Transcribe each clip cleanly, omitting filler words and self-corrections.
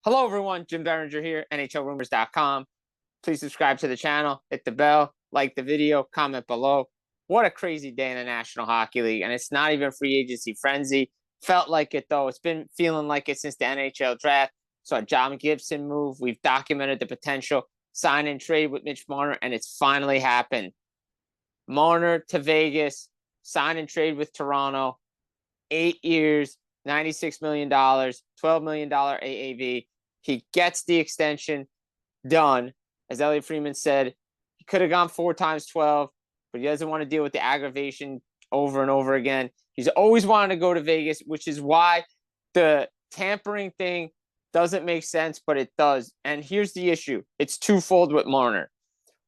Hello, everyone. Jim Biringer here, NHLRumors.com. Please subscribe to the channel, hit the bell, like the video, comment below. What a crazy day in the National Hockey League, and it's not even free agency frenzy. Felt like it, though. It's been feeling like it since the NHL draft. Saw John Gibson move. We've documented the potential sign and trade with Mitch Marner, and it's finally happened. Marner to Vegas, sign and trade with Toronto, 8 years, $96 million, $12 million AAV. He gets the extension done. As Elliot Freeman said, he could have gone 4 times 12, but he doesn't want to deal with the aggravation over and over again. He's always wanted to go to Vegas, which is why the tampering thing doesn't make sense, but it does. And here's the issue. It's twofold with Marner.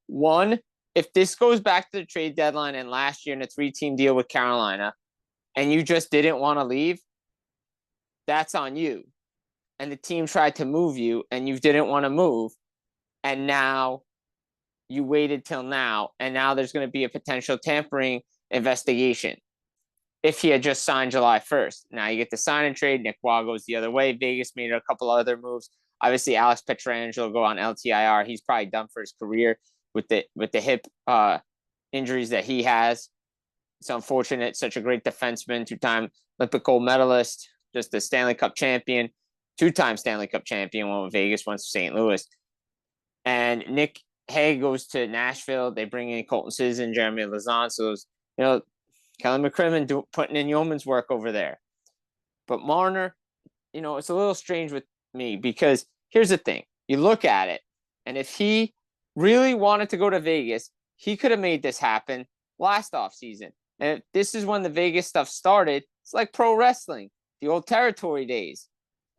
One, if this goes back to the trade deadline and last year in a 3-team deal with Carolina, and you just didn't want to leave, that's on you. And the team tried to move you, and you didn't want to move, and now you waited till now, and now there's going to be a potential tampering investigation if he had just signed July 1st. Now you get the sign and trade. Nick Waugh goes the other way. Vegas made a couple other moves. Obviously, Alex Pietrangelo go on LTIR. He's probably done for his career with the hip injuries that he has. It's unfortunate. Such a great defenseman, 2-time Olympic gold medalist, just a Stanley Cup champion, 2-time Stanley Cup champion, one with Vegas, one with St. Louis. And Nick Hague goes to Nashville. They bring in Colton Sisson, Jeremy Lauzon. So, Kelly McCrimmon putting in yeoman's work over there. But Marner, it's a little strange with me because here's the thing. You look at it, and if he really wanted to go to Vegas, he could have made this happen last offseason. And if this is when the Vegas stuff started, it's like pro wrestling, the old territory days.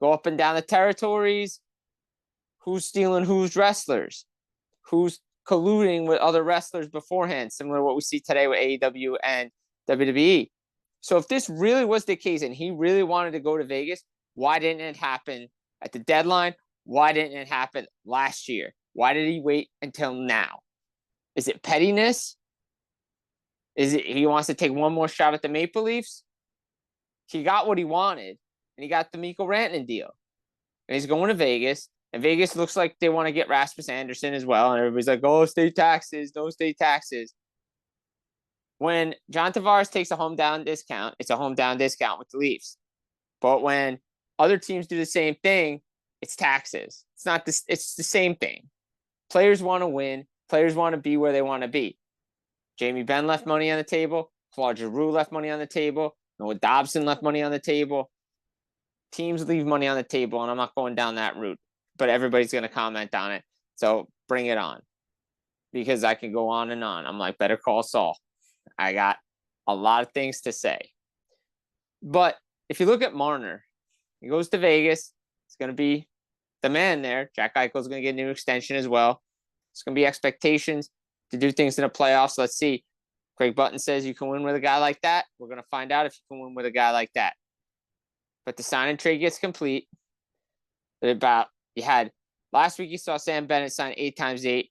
Go up and down the territories. Who's stealing who's wrestlers? Who's colluding with other wrestlers beforehand, similar to what we see today with AEW and WWE. So if this really was the case and he really wanted to go to Vegas, why didn't it happen at the deadline? Why didn't it happen last year? Why did he wait until now? Is it pettiness? Is it he wants to take one more shot at the Maple Leafs? He got what he wanted, and he got the Mikko Rantanen deal. And he's going to Vegas, and Vegas looks like they want to get Rasmus Anderson as well, and everybody's like, oh, state taxes, no state taxes. When John Tavares takes a hometown discount, it's a hometown discount with the Leafs. But when other teams do the same thing, it's taxes. It's not this. It's the same thing. Players want to win. Players want to be where they want to be. Jamie Benn left money on the table. Claude Giroux left money on the table. Noah Dobson left money on the table. Teams leave money on the table, and I'm not going down that route. But everybody's going to comment on it. So bring it on. Because I can go on and on. I'm like, better call Saul. I got a lot of things to say. But if you look at Marner, he goes to Vegas. It's going to be the man there. Jack Eichel's going to get a new extension as well. It's going to be expectations to do things in the playoffs. Let's see. Craig Button says you can win with a guy like that. We're going to find out if you can win with a guy like that. But the sign and trade gets complete. Last week you saw Sam Bennett sign 8 times 8.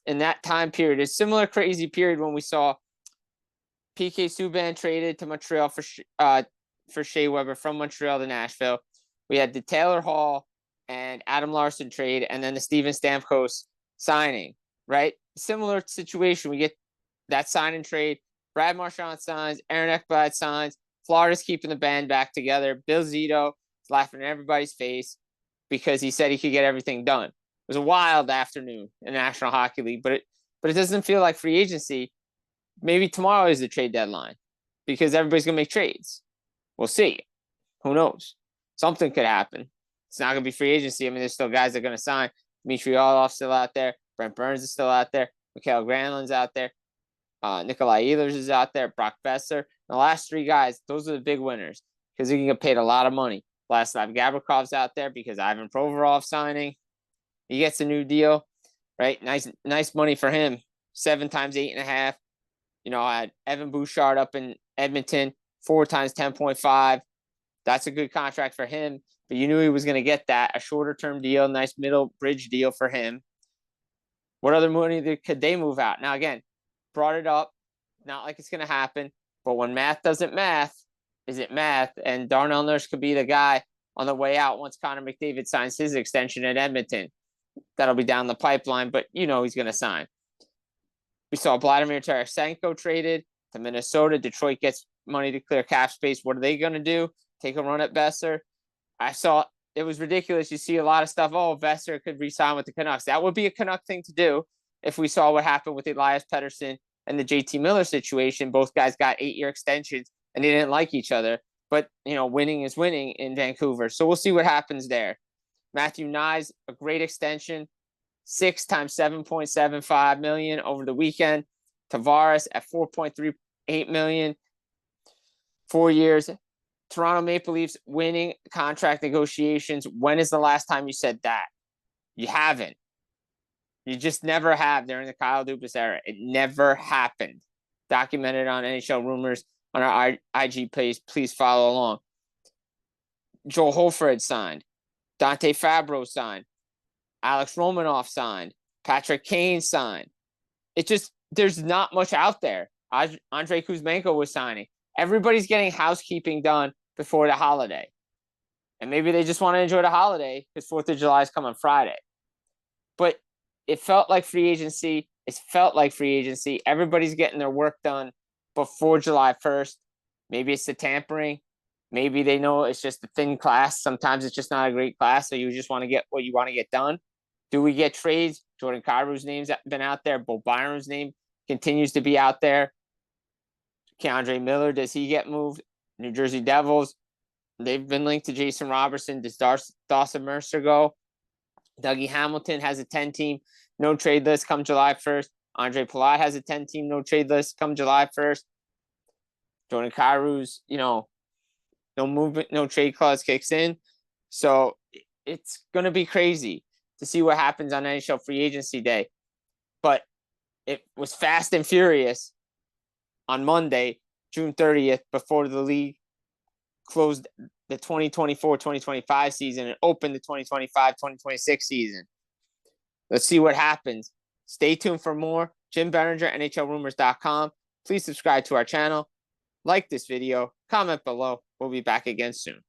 In that time period, a similar crazy period when we saw PK Subban traded to Montreal for Shea Weber from Montreal to Nashville. We had the Taylor Hall and Adam Larson trade, and then the Steven Stamkos signing, right? Similar situation. We get that sign and trade. Brad Marchand signs. Aaron Ekblad signs. Florida's keeping the band back together. Bill Zito is laughing in everybody's face because he said he could get everything done. It was a wild afternoon in the National Hockey League, but it doesn't feel like free agency. Maybe tomorrow is the trade deadline because everybody's going to make trades. We'll see. Who knows? Something could happen. It's not going to be free agency. I mean, there's still guys that are going to sign. Dmitry Orlov's still out there. Brent Burns is still out there. Mikael Granlund's out there. Nikolai Ehlers is out there. Brock Besser. The last 3 guys, those are the big winners because they can get paid a lot of money. Vladislav Gavrikhov's out there because Ivan Provorov signing. He gets a new deal, right? Nice money for him. 7 times 8.5. I had Evan Bouchard up in Edmonton, 4 times 10.5. That's a good contract for him, but you knew he was going to get that. A shorter-term deal, nice middle bridge deal for him. What other money could they move out? Now, again, brought it up. Not like it's going to happen, but when math doesn't math, is it math? And Darnell Nurse could be the guy on the way out once Connor McDavid signs his extension at Edmonton. That'll be down the pipeline, but you know he's going to sign. We saw Vladimir Tarasenko traded to Minnesota. Detroit gets money to clear cap space. What are they going to do? Take a run at Besser? I saw it was ridiculous. You see a lot of stuff. Oh, Besser could re-sign with the Canucks. That would be a Canuck thing to do if we saw what happened with Elias Pettersson and the JT Miller situation. Both guys got 8-year extensions and they didn't like each other. But, you know, winning is winning in Vancouver. So we'll see what happens there. Matthew Knies, a great extension. 6 times $7.75 million over the weekend. Tavares at $4.38 million. 4 years. Toronto Maple Leafs winning contract negotiations. When is the last time you said that? You haven't. You just never have during the Kyle Dubas era. It never happened. Documented on NHL Rumors on our IG page. Please follow along. Joel Holford signed. Dante Fabro signed. Alex Romanoff signed. Patrick Kane signed. It just, there's not much out there. Andrei Kuzmenko was signing. Everybody's getting housekeeping done before the holiday. And maybe they just want to enjoy the holiday because 4th of July is coming Friday. But it felt like free agency. It felt like free agency. Everybody's getting their work done before July 1st. Maybe it's the tampering. Maybe they know it's just a thin class. Sometimes it's just not a great class, so you just want to get what you want to get done. Do we get trades? Jordan Kyrou's name's been out there. Bo Byron's name continues to be out there. Keandre Miller, does he get moved? New Jersey Devils, they've been linked to Jason Robertson. Does Dawson Mercer go? Dougie Hamilton has a 10-team no trade list come July 1st. Andre Palat has a 10-team no trade list come July 1st. Jordan Kyrou's, you know, no movement, no trade clause kicks in. So it's going to be crazy to see what happens on NHL Free Agency Day. But it was fast and furious on Monday, June 30th, before the league closed the 2024-2025 season and opened the 2025-2026 season. Let's see what happens. Stay tuned for more. Jim Biringer, NHLRumors.com. Please subscribe to our channel. Like this video. Comment below. We'll be back again soon.